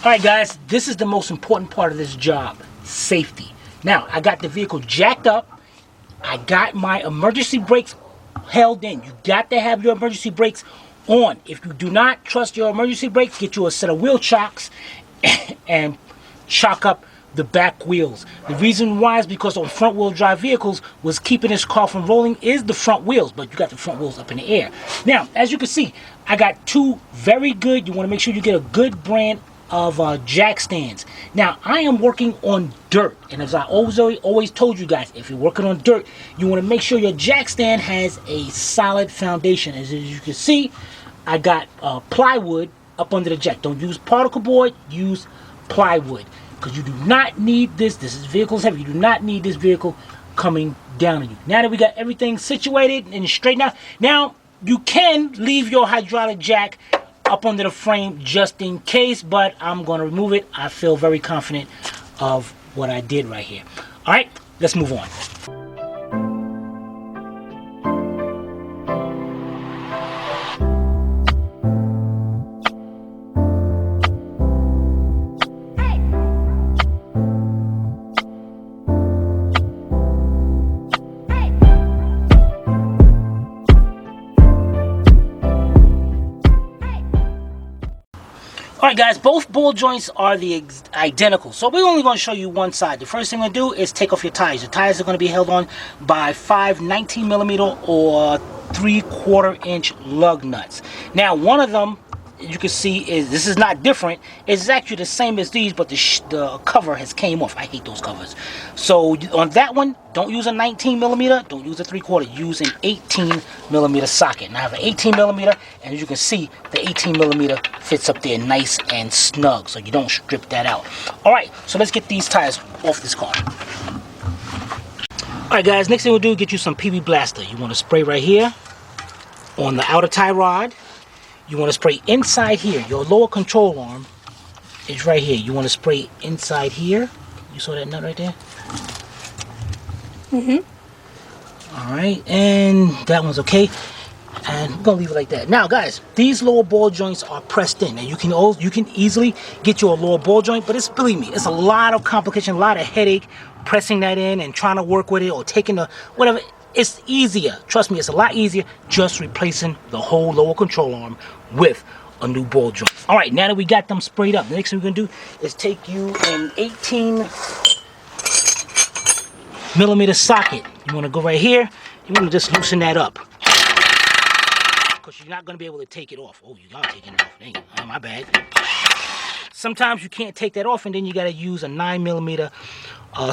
Alright guys, this is the most important part of this job, safety. Now, I got the vehicle jacked up. I got my emergency brakes held in. You got to have your emergency brakes on. If you do not trust your emergency brakes, get you a set of wheel chocks and chock up the back wheels. The reason why is because on front wheel drive vehicles, what's keeping this car from rolling is the front wheels, but you got the front wheels up in the air. Now, as you can see, I got two very good, you want to make sure you get a good brand of jack stands. Now, I am working on dirt, and as I always told you guys, if you're working on dirt, you want to make sure your jack stand has a solid foundation. As you can see, I got plywood up under the jack. Don't use particle board, use plywood, because you do not need this. This is vehicles heavy. You do not need this vehicle coming down on you. Now that we got everything situated and straightened out, now you can leave your hydraulic jack up under the frame just in case, but I'm going to remove it. I feel very confident of what I did right here. All right, let's move on. Alright guys, both ball joints are identical, so we're only going to show you one side. The first thing we're going to do is take off your tires. The tires are going to be held on by 5 19mm or 3/4 inch lug nuts. Now, one of them, you can see, this is not different. It's actually the same as these, but the cover has came off. I hate those covers. So on that one, don't use a 19mm, don't use a 3/4, use an 18mm socket. Now I have an 18mm, and as you can see, the 18mm fits up there nice and snug, so you don't strip that out. Alright, so let's get these tires off this car. Alright guys, next thing we'll do is get you some PB Blaster. You want to spray right here on the outer tie rod. You want to spray inside here. Your lower control arm is right here. You want to spray inside here. You saw that nut right there? Alright, and that one's okay. And we're going to leave it like that. Now guys, these lower ball joints are pressed in. And you can easily get your lower ball joint, but believe me, it's a lot of complication, a lot of headache pressing that in and trying to work with it or taking the whatever. It's easier. Trust me, it's a lot easier just replacing the whole lower control arm with a new ball joint. All right, now that we got them sprayed up, the next thing we're going to do is take you an 18mm socket. You want to go right here. You want to just loosen that up, because you're not going to be able to take it off. Oh, you are taking it off. Dang, oh, my bad. Sometimes you can't take that off, and then you got to use a 9mm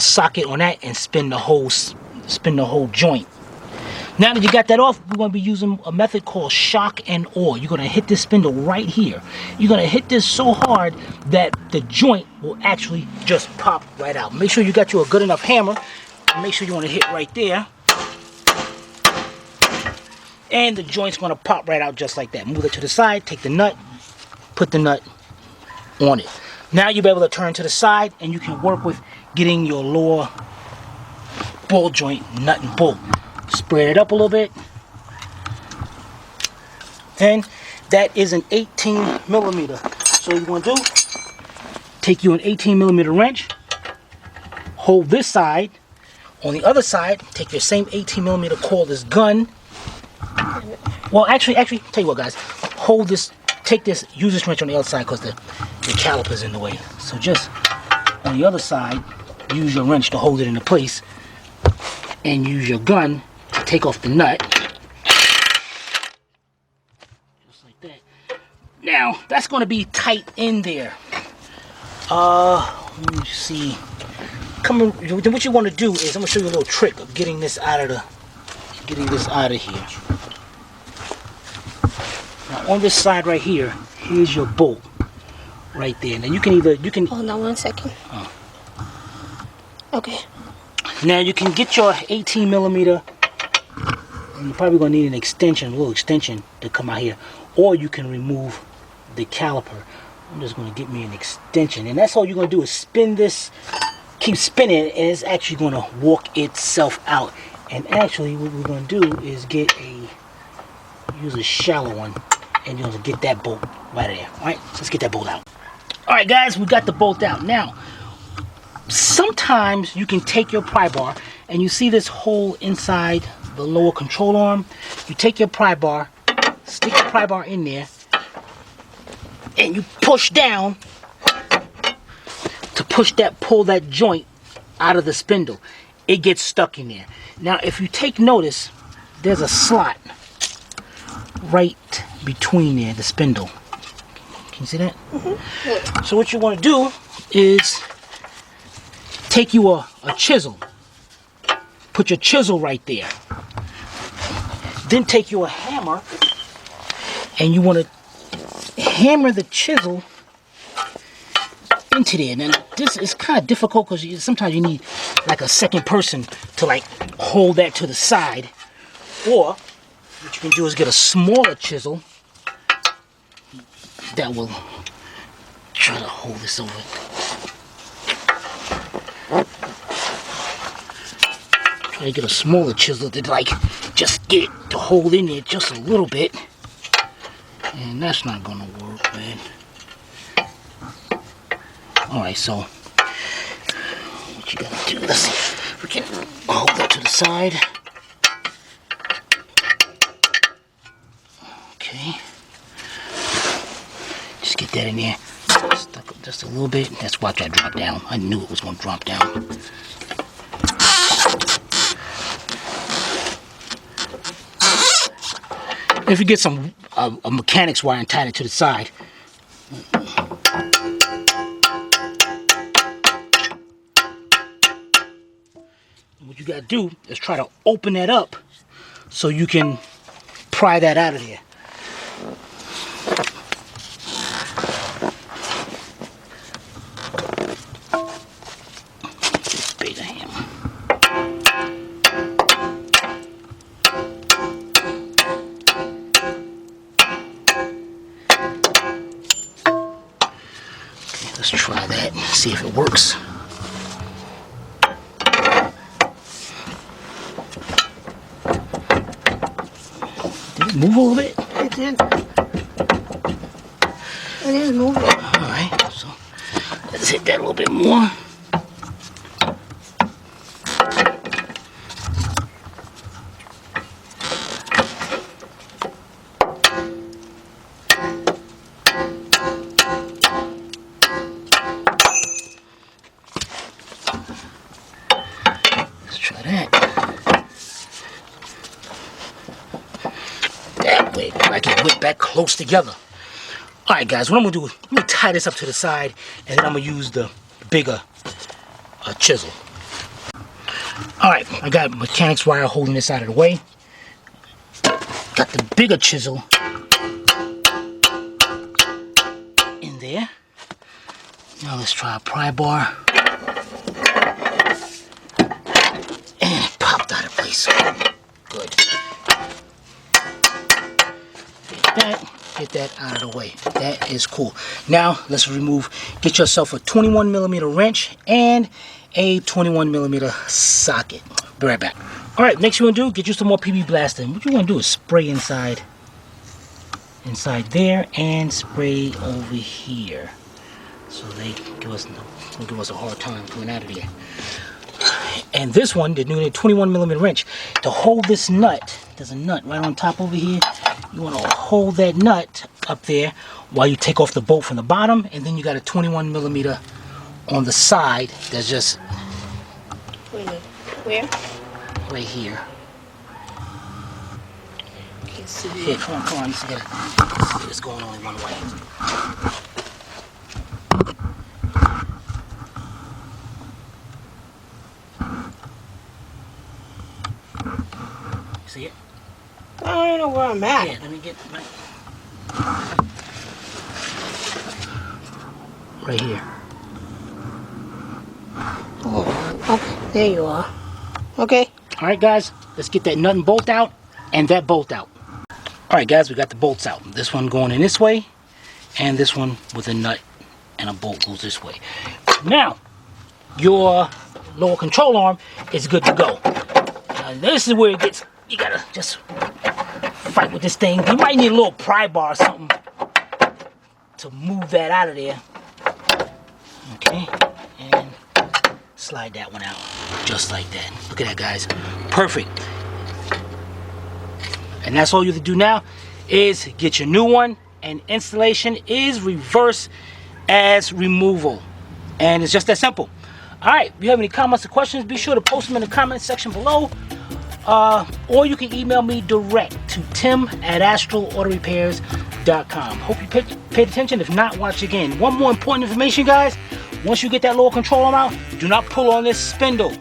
socket on that and spin the whole joint. Now that you got that off, we're going to be using a method called shock and awe. You're going to hit this spindle right here. You're going to hit this so hard that the joint will actually just pop right out. Make sure you got you a good enough hammer. Make sure you want to hit right there. And the joint's going to pop right out just like that. Move it to the side, take the nut, put the nut on it. Now you'll be able to turn to the side and you can work with getting your lower ball joint nut and bolt. Spread it up a little bit, and that is an 18mm. So you're going to do, take you an 18mm wrench, hold this side. On the other side, take your same 18mm cordless gun. Well, actually, tell you what, guys, hold this, take this, use this wrench on the other side because the caliper's in the way. So just on the other side, use your wrench to hold it into place, and use your gun to take off the nut. Just like that. Now, that's going to be tight in there. Let me see. What you want to do is, I'm going to show you a little trick of getting this out of here. Now, on this side right here, here's your bolt. Right there. Now, you can hold on 1 second. Oh. Okay. Now you can get your 18mm, and you're probably going to need an extension, a little extension to come out here, or you can remove the caliper. I'm just going to get me an extension, and that's all you're going to do is spin this, keep spinning, and it's actually going to walk itself out. And actually what we're going to do is use a shallow one, and you're going to get that bolt right there. Alright, so let's get that bolt out. All right, guys, we got the bolt out. Now, sometimes you can take your pry bar, and you see this hole inside the lower control arm. You take your pry bar, stick the pry bar in there, and you push down to pull that joint out of the spindle. It gets stuck in there. Now, if you take notice, there's a slot right between there, the spindle. Can you see that? Mm-hmm. So what you want to do is take you a chisel. Put your chisel right there. Then take you a hammer, and you want to hammer the chisel into there. Now this is kind of difficult because sometimes you need like a second person to like hold that to the side. Or what you can do is get a smaller chisel that will try to hold this over. Try to get a smaller chisel to like just get it to hold in there just a little bit. And that's not gonna work, man. Alright, so what you gotta do, let's see if we can hold that to the side. Okay. Just get that in there. Stuck up just a little bit. That's why I dropped down. I knew it was gonna drop down. If you get some a mechanic's wire and tie it to the side. What you gotta do is try to open that up so you can pry that out of there. This bigger hammer. Okay, let's try that and see if it works. Move a little bit? It did. It is moving. Alright, so let's hit that a little bit more. Let's try that. That way, I can whip back close together. Alright guys, what I'm going to do is I'm going to tie this up to the side, and then I'm going to use the bigger chisel. Alright, I got mechanic's wire holding this out of the way. Got the bigger chisel in there. Now let's try a pry bar. And it popped out of place. Good. Get that out of the way. That is cool. Now let's get yourself a 21mm wrench and a 21mm socket. Be right back. Alright, next you want to do, get you some more PB blasting. What you want to do is spray inside there and spray over here. So they give us a hard time coming out of there. And this one, they're doing a 21mm wrench. To hold this nut, there's a nut right on top over here. You want to hold that nut up there while you take off the bolt from the bottom, and then you got a 21mm on the side that's just... Wait a minute. Where? Right here. Can't see. Here, come on, you see it's going only one way. See it? I don't even know where I'm at. Yeah, let me get right here. Oh, okay. There you are. Okay. All right, guys, let's get that nut and bolt out and that bolt out. All right, guys, we got the bolts out. This one going in this way, and this one with a nut and a bolt goes this way. Now, your lower control arm is good to go. Now, this is where it gets, you gotta just fight with this thing. You might need a little pry bar or something to move that out of there. Okay, and slide that one out, just like that. Look at that, guys. Perfect. And that's all you have to do now is get your new one, and installation is reverse as removal. And it's just that simple. Alright, if you have any comments or questions, be sure to post them in the comment section below. Or you can email me direct to tim@AstralAutoRepairs.com. Hope you paid attention. If not, watch again. One more important information, guys. Once you get that lower control arm out, do not pull on this spindle,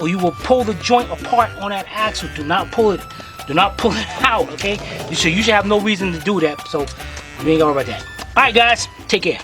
or you will pull the joint apart on that axle. Do not pull it. Do not pull it out, okay? You should have no reason to do that, so we ain't gonna worry about that. Alright, guys, take care.